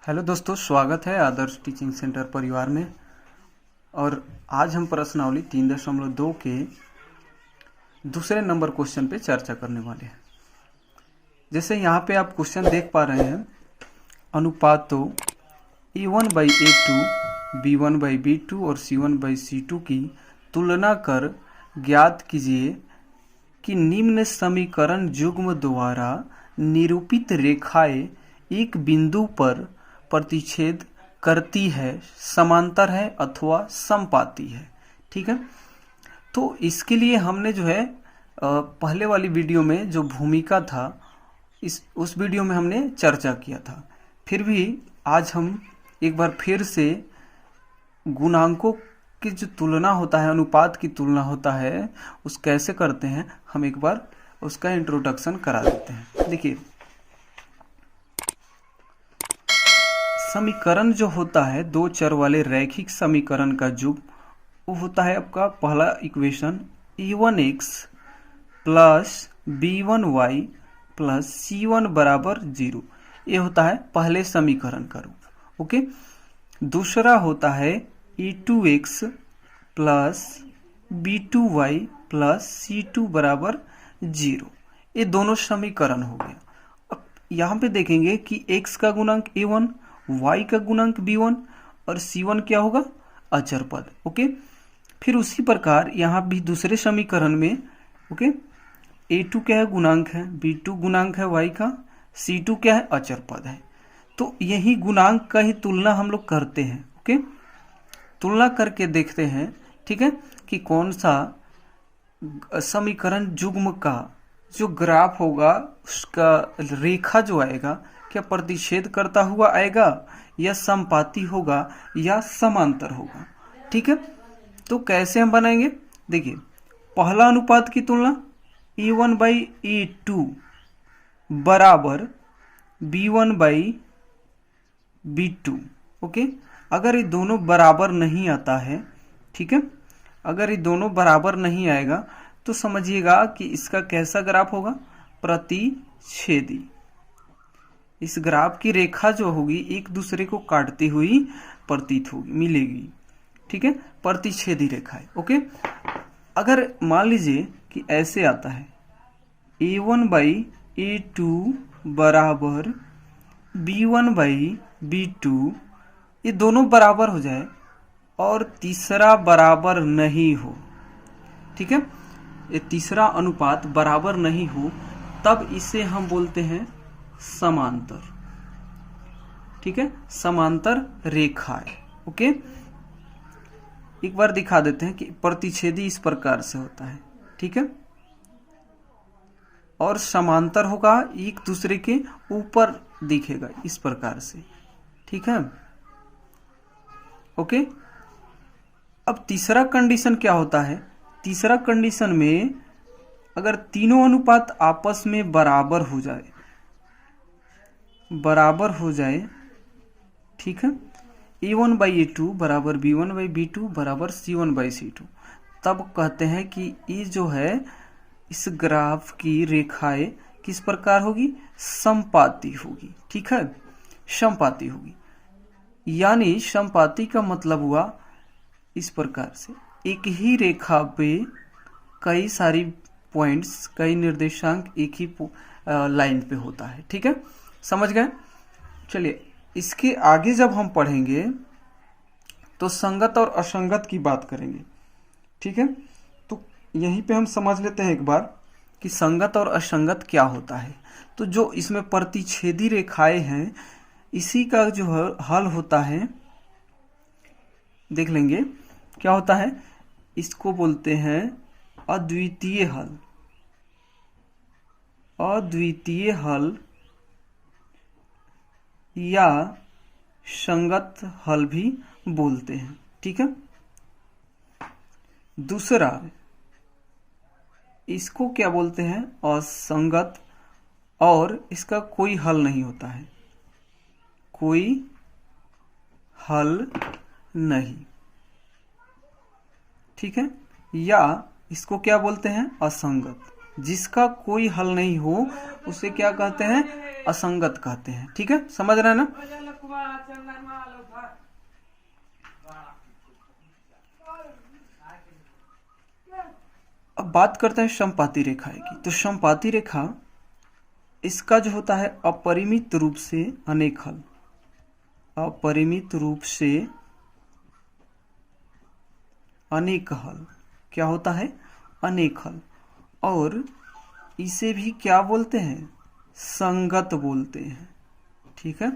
Hello दोस्तों, स्वागत है आदर्श टीचिंग सेंटर परिवार में। और आज हम प्रश्नावली 3.2 के दूसरे नंबर क्वेश्चन पे चर्चा करने वाले हैं। जैसे यहाँ पे आप क्वेश्चन देख पा रहे हैं, अनुपातों A1/A2, B1/B2 और C1/C2 की तुलना कर ज्ञात कीजिए कि निम्न समीकरण युग्म द्वारा निरूपित रेखाएं एक बिंदु पर प्रतिच्छेद करती है, समांतर है अथवा समपाती है। ठीक है, तो इसके लिए हमने जो है पहले वाली वीडियो में जो भूमिका था उस वीडियो में हमने चर्चा किया था। फिर भी आज हम एक बार फिर से गुणांकों की जो तुलना होता है, अनुपात की तुलना होता है, उस कैसे करते हैं हम एक बार उसका इंट्रोडक्शन करा देते हैं। देखिए, समीकरण जो होता है दो चर वाले रैखिक समीकरण का युग्म, वो होता है आपका पहला equation a1x plus b1y plus c1 बराबर 0। ये होता है पहले समीकरण का रूप। ओके, दूसरा होता है a2x plus b2y plus c2 बराबर 0। ये दोनों समीकरण हो गया। अब यहाँ पे देखेंगे कि x का गुणांक a1, y का गुणांक b1 और c1 क्या होगा, अचर पद। ओके, फिर उसी प्रकार यहाँ भी दूसरे समीकरण में ओके a2 क्या है, गुणांक है, b2 गुणांक है y का, c2 क्या है, अचर पद है। तो यही गुणांक का ही तुलना हम लोग करते हैं। ओके, तुलना करके देखते हैं, ठीक है, कि कौन सा समीकरण युग्म का जो ग्राफ होगा उसका रेखा जो आएगा, क्या प्रतिच्छेद करता हुआ आएगा या समपाती होगा या समांतर होगा। ठीक है, तो कैसे हम बनाएंगे, देखिए, पहला अनुपात की तुलना A1/A2 बराबर B1/B2। ओके, अगर ये दोनों बराबर नहीं आता है, ठीक है, अगर ये दोनों बराबर नहीं आएगा तो समझिएगा कि इसका कैसा ग्राफ होगा, प्रतिच्छेदी। इस ग्राफ की रेखा जो होगी एक दूसरे को काटती हुई प्रतीत होगी, मिलेगी। ठीक है, प्रतिच्छेदी रेखा है। ओके, अगर मान लीजिए कि ऐसे आता है A1/A2 बराबर B1/B2, ये दोनों बराबर हो जाए और तीसरा बराबर नहीं हो, ठीक है, ये तीसरा अनुपात बराबर नहीं हो, तब इसे हम बोलते हैं समांतर। ठीक है, समांतर रेखा है। ओके, एक बार दिखा देते हैं कि प्रतिच्छेदी इस प्रकार से होता है, ठीक है, और समांतर होगा एक दूसरे के ऊपर दिखेगा इस प्रकार से। ठीक है, ओके, अब तीसरा कंडीशन क्या होता है, तीसरा कंडीशन में अगर तीनों अनुपात आपस में बराबर हो जाए, ठीक है, A1/A2 बराबर B1/B2 बराबर C1/C2, तब कहते हैं कि ये जो है इस ग्राफ की रेखाएं किस प्रकार होगी, समपाती होगी। ठीक है, समपाती होगी, यानी समपाती का मतलब हुआ इस प्रकार से एक ही रेखा पे कई सारी पॉइंट्स, कई निर्देशांक एक ही लाइन पे होता है। ठीक है, समझ गए। चलिए, इसके आगे जब हम पढ़ेंगे तो संगत और असंगत की बात करेंगे। ठीक है, तो यहीं पे हम समझ लेते हैं एक बार कि संगत और असंगत क्या होता है। तो जो इसमें प्रतिच्छेदी रेखाएं हैं, इसी का जो हल होता है, देख लेंगे क्या होता है, इसको बोलते हैं अद्वितीय हल। अद्वितीय हल या संगत हल भी बोलते हैं। ठीक है, दूसरा इसको क्या बोलते हैं, असंगत, और इसका कोई हल नहीं होता है, कोई हल नहीं। ठीक है, या इसको क्या बोलते हैं, असंगत, जिसका कोई हल नहीं हो उसे क्या कहते हैं, असंगत कहते हैं। ठीक है, समझ रहे हैं ना। अब बात करते हैं समपाती रेखा की। तो समपाती रेखा इसका जो होता है अपरिमित रूप से अनेक हल, अपरिमित रूप से अनेक हल क्या होता है, अनेक हल। और इसे भी क्या बोलते हैं, संगत बोलते हैं। ठीक है,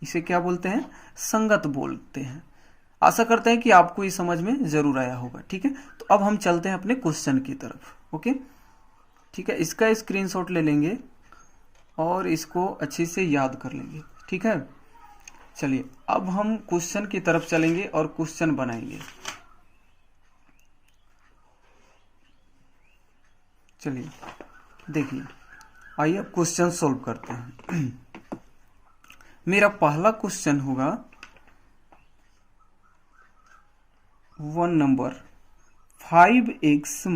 इसे क्या बोलते हैं, संगत बोलते हैं। आशा करते हैं कि आपको ये समझ में जरूर आया होगा। ठीक है, तो अब हम चलते हैं अपने क्वेश्चन की तरफ। ओके, ठीक है, इसका स्क्रीनशॉट ले लेंगे और इसको अच्छे से याद कर लेंगे। ठीक है, चलिए अब हम क्वेश्चन की तरफ चलेंगे और क्वेश्चन बनाएंगे। चलिए देखिए, आइए अब क्वेश्चन सॉल्व करते हैं। मेरा पहला क्वेश्चन होगा 1 number 5x -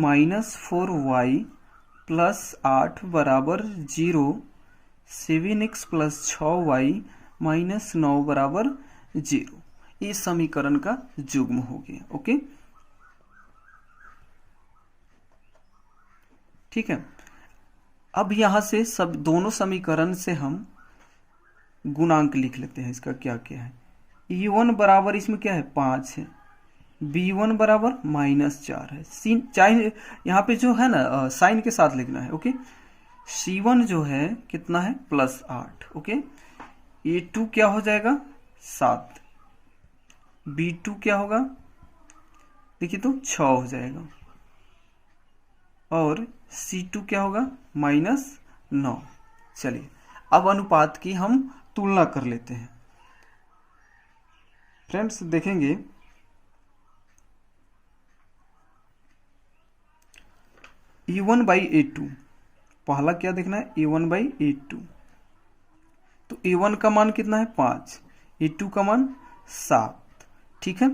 4y + 8 = 0, 7x + 6y - 9 = 0। ये समीकरण का युग्म हो गया। ओके, ठीक है। अब यहां से सब दोनों समीकरण से हम गुणांक लिख लेते हैं। इसका क्या क्या है, E1 बराबर इसमें क्या है 5 है, B1 बराबर -4 है। चाहे यहाँ पे जो है ना साइन के साथ लिखना है। ओके, C1 जो है कितना है +8। ओके, A2 क्या हो जाएगा 7, B2 क्या होगा देखिए तो 6 हो जाएगा, और C2 क्या होगा -9। चलिए अब अनुपात की हम तुलना कर लेते हैं। फ्रेंड्स देखेंगे E1/A2, पहला क्या देखना है A1/A2। तो A1 का मान कितना है 5, A2 का मान 7। ठीक है,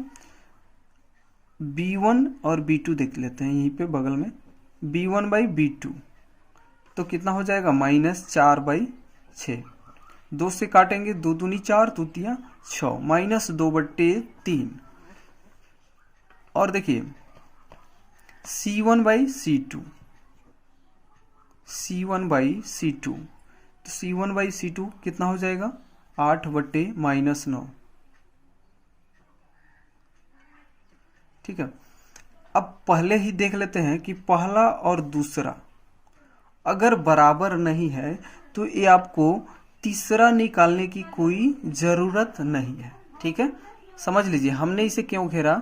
B1 और B2 देख लेते हैं यहीं पे बगल में। B1/B2 तो कितना हो जाएगा -4/6, 2 से काटेंगे 2 दूनी 4, 2 तिया 6, -2/3। और देखिए C1/C2, C1/C2 तो C1/C2 कितना हो जाएगा 8/-9। ठीक है, अब पहले ही देख लेते हैं कि पहला और दूसरा अगर बराबर नहीं है तो ये आपको तीसरा निकालने की कोई जरूरत नहीं है। ठीक है, समझ लीजिए हमने इसे क्यों घेरा,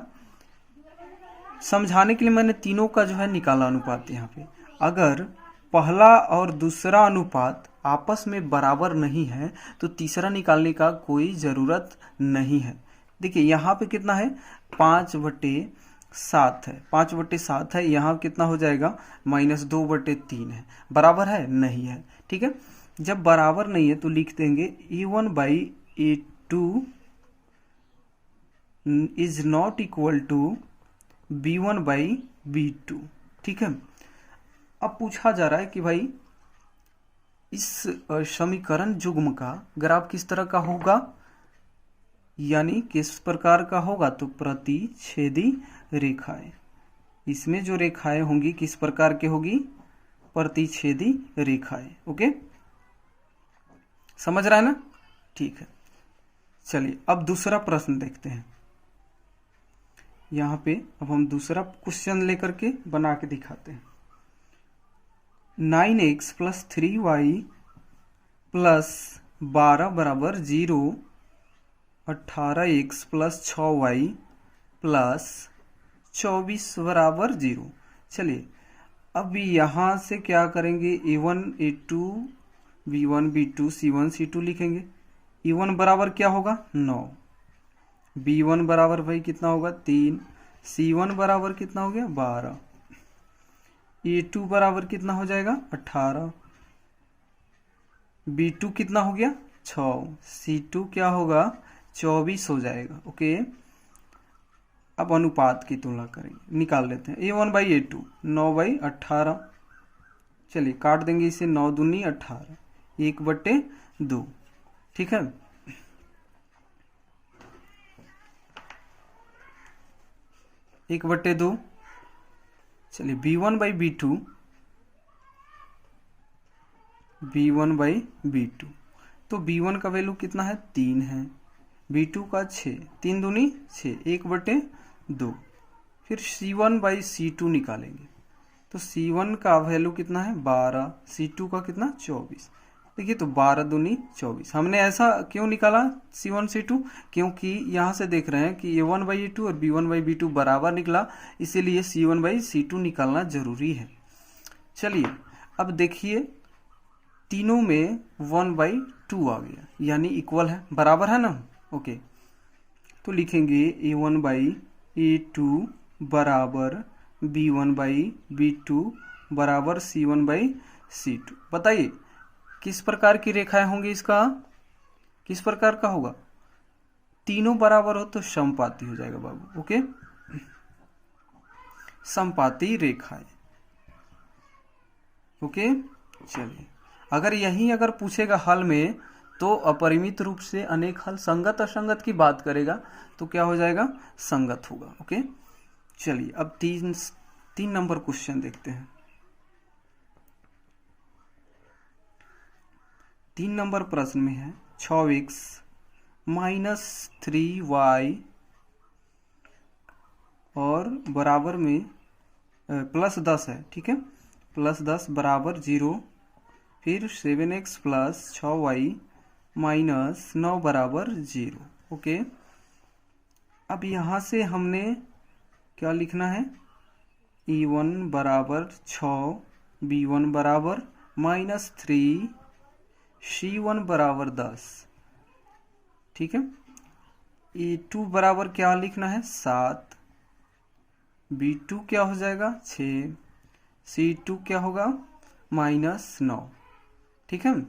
समझाने के लिए मैंने तीनों का जो है निकाला अनुपात। यहाँ पे अगर पहला और दूसरा अनुपात आपस में बराबर नहीं है तो तीसरा निकालने का कोई जरूरत नहीं है। देखिए यहाँ पे कितना है 5/7 है, 5/7 है, यहाँ कितना हो जाएगा -2/3 है। बराबर है नहीं है। ठीक है, जब बराबर नहीं है तो लिख देंगे E1/A2 is not equal to B1/B2। ठीक है, अब पूछा जा रहा है कि भाई इस समीकरण युग्म का ग्राफ किस तरह का होगा, यानी किस प्रकार का होगा, तो प्रतिच्छेदी रेखाएं। इसमें जो रेखाएं होंगी किस प्रकार के होगी, प्रतिच्छेदी रेखाएं। ओके, समझ रहा है ना। ठीक है, चलिए अब दूसरा प्रश्न देखते हैं। यहाँ पे अब हम दूसरा क्वेश्चन लेकर के बना के दिखाते हैं। 9x + 3y + 12 = 0, 18x + 6y + 24 = 0। चलिए अब यहाँ से क्या करेंगे, A1 A2 B1 B2 C1 C2 लिखेंगे। E1 बराबर क्या होगा 9, B1 बराबर भाई कितना होगा 3, C1 बराबर कितना हो गया 12, A2 बराबर कितना हो जाएगा 18, B2 कितना हो गया 6, C2 क्या होगा 24 हो जाएगा। ओके, अब अनुपात की तुलना करेंगे, निकाल लेते हैं। A1/A2 9/18, चलिए काट देंगे इसे, 9 दूनी 18, 1/2। ठीक है, 1/2। चलिए b1/b2, b1/b2, तो b1 का वैल्यू कितना है 3 है, b2 का 6, 3 दूनी 6, 1/2। फिर c1/c2 निकालेंगे, तो c1 का वैल्यू कितना है 12, c2 का कितना 24। देखिए तो 12 दूनी 24। हमने ऐसा क्यों निकाला c1 c2, क्योंकि यहाँ से देख रहे हैं कि a1/a2 और b1/b2 बराबर निकला, इसीलिए c1/c2 निकालना जरूरी है। चलिए अब देखिए तीनों में 1/2 आ गया, यानी इक्वल है, बराबर है ना। ओके, तो लिखेंगे a1/a2 बराबर b1/b2 बराबर c1/c2। बताइए किस प्रकार की रेखाएं होंगी, इसका किस प्रकार का होगा, तीनों बराबर हो तो समपाती हो जाएगा बाबू। ओके, समपाती रेखाएं। ओके, चलिए अगर यही अगर पूछेगा हल में तो अपरिमित रूप से अनेक हल संगत असंगत की बात करेगा, तो क्या हो जाएगा संगत होगा। ओके, चलिए अब तीन नंबर क्वेश्चन देखते हैं। 3 नंबर प्रश्न में है 6x - 3y और बराबर में +10 है, ठीक है, +10 बराबर 0। फिर 7x + 6y - 9 बराबर 0। ओके, अब यहाँ से हमने क्या लिखना है, e1 बराबर 6, b1 बराबर -3, c1 बराबर 10, ठीक है। e2 बराबर क्या लिखना है 7, b2 क्या हो जाएगा 6, c2 क्या होगा -9, ठीक है।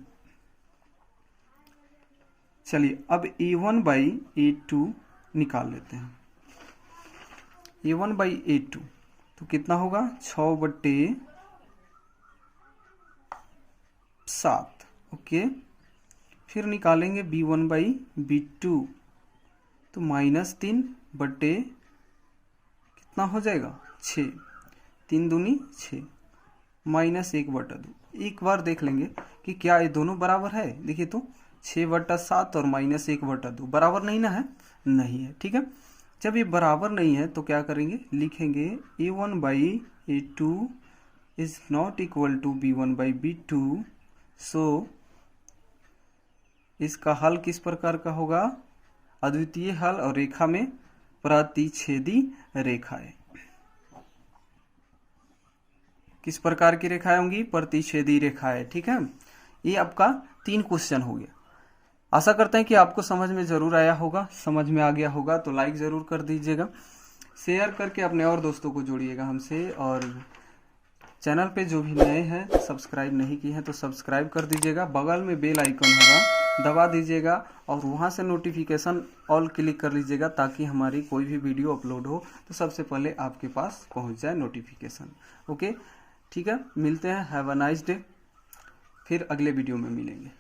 चलिए अब a1/a2 निकाल लेते हैं। a1/a2 तो कितना होगा 6/7। ओके, फिर निकालेंगे b1/b2, तो -3 बटे कितना हो जाएगा 6, 3 दूनी 6, -1/2। एक बार देख लेंगे कि क्या ये दोनों बराबर है। देखिए तो 6/7 और -1/2 बराबर नहीं ना है, नहीं है, ठीक है। जब ये बराबर नहीं है तो क्या करेंगे, लिखेंगे a1/a2 is not equal to b1/b2। So इसका हल किस प्रकार का होगा, अद्वितीय हल और रेखा में प्रतिच्छेदी रेखाएं। किस प्रकार की रेखाएं होंगी, प्रतिच्छेदी रेखाएं, ठीक है। ये आपका 3 क्वेश्चन हो गया। आशा करते हैं कि आपको समझ में जरूर आया होगा। समझ में आ गया होगा तो लाइक जरूर कर दीजिएगा, शेयर करके अपने और दोस्तों को जोड़िएगा हमसे, और चैनल पे जो भी नए हैं सब्सक्राइब नहीं किए हैं तो सब्सक्राइब कर दीजिएगा। बगल में बेल आइकन होगा, दबा दीजिएगा और वहां से नोटिफिकेशन ऑल क्लिक कर लीजिएगा, ताकि हमारी कोई भी वीडियो अपलोड हो तो सबसे पहले आपके पास पहुंच जाए नोटिफिकेशन। ओके, ठीक है, मिलते हैं, हैव अ नाइस डे, फिर अगले वीडियो में मिलेंगे।